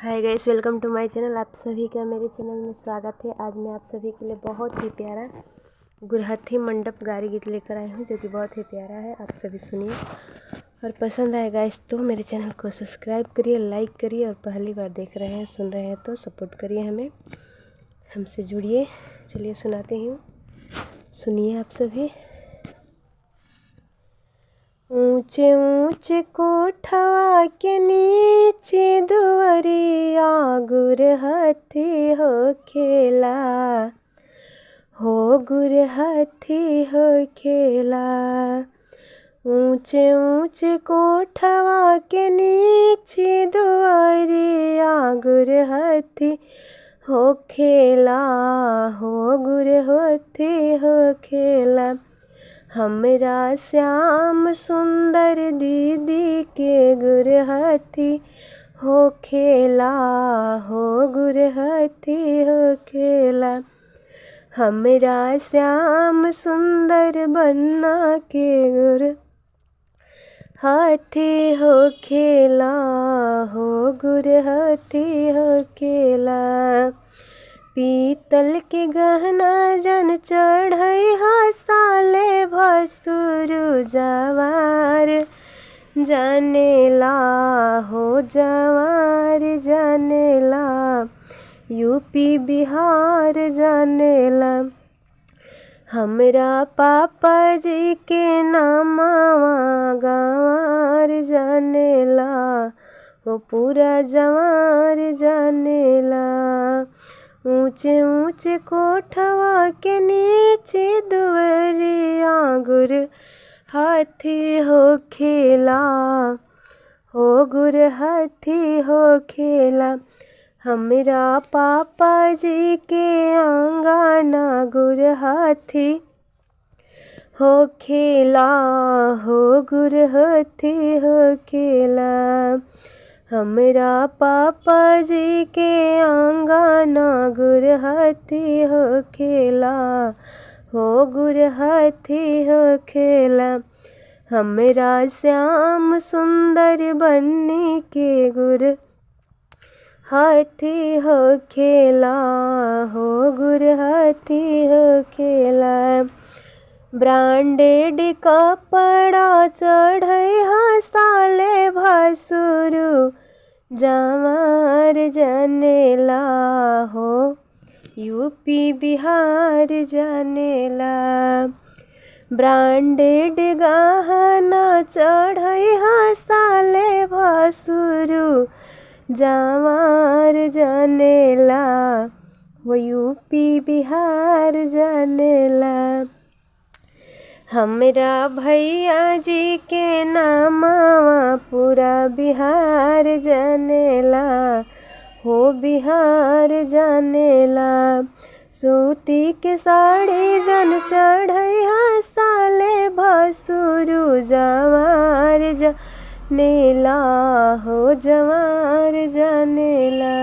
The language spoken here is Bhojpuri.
हाय गाइस, वेलकम टू माय चैनल। आप सभी का मेरे चैनल में स्वागत है। आज मैं आप सभी के लिए बहुत ही प्यारा गुरहथी मंडप गारी गीत लेकर आई हूँ, जो कि बहुत ही प्यारा है। आप सभी सुनिए और पसंद आए गाइस तो मेरे चैनल को सब्सक्राइब करिए, लाइक करिए और पहली बार देख रहे हैं, सुन रहे हैं तो सपोर्ट करिए, हमसे जुड़िए। चलिए सुनाती हूँ, सुनिए आप सभी। ऊंचे ऊंचे कोठवा के नीचे दुआरिया गुरहथी हो खेला, हो गुरहथी हो खेला। ऊंचे ऊंचे कोठवा के नीचे दुआरिया गुरहथी हो खेला, हो गुरहथी हो खेला। हमरा श्याम सुंदर दीदी के गुरहथी हो खेला, हो गुरहथी हो खेला। हमरा श्याम सुंदर बन्ना के गुरहथी हो खेला, हो गुरहथी हो खेला। पीतल के गहना जन चढ़ई साले भसुरु जवार जानेला, हो जवार जानेला। यूपी बिहार जानेला। हमरा पापा जी के नामवा गंवार जानेला, वो पूरा जवार जानेला। ऊंचे ऊंचे कोठवा के नीचे दुआरिया गुरहथी हो खेला, हो गुरहथी हो खेला। हमरा पापा जी के आंगना गुरहथी हो खेला, हो गुरहथी हो खेला। हमरा पापा जी के आंगना गुरहथी हो खेला, हो गुरहथी हो खेला। हमरा श्याम सुंदर बन्नी के गुरहथी हो खेला, हो गुरहथी हो खेला। ब्रांडेड कपड़ा चढ़ई साले भसुरु जवार जानेला, हो यूपी बिहार जानेला। ब्रांडेड गहना चढ़ई साले भसुरु जवार जानेला, वो यूपी बिहार जानेला। हमरा भैया जी के नामवा पूरा बिहार जानेला, हो बिहार जानेला। सूती के साड़ी जन चढ़ई साले भसुरु जवार जानेला, हो जवार जानेला।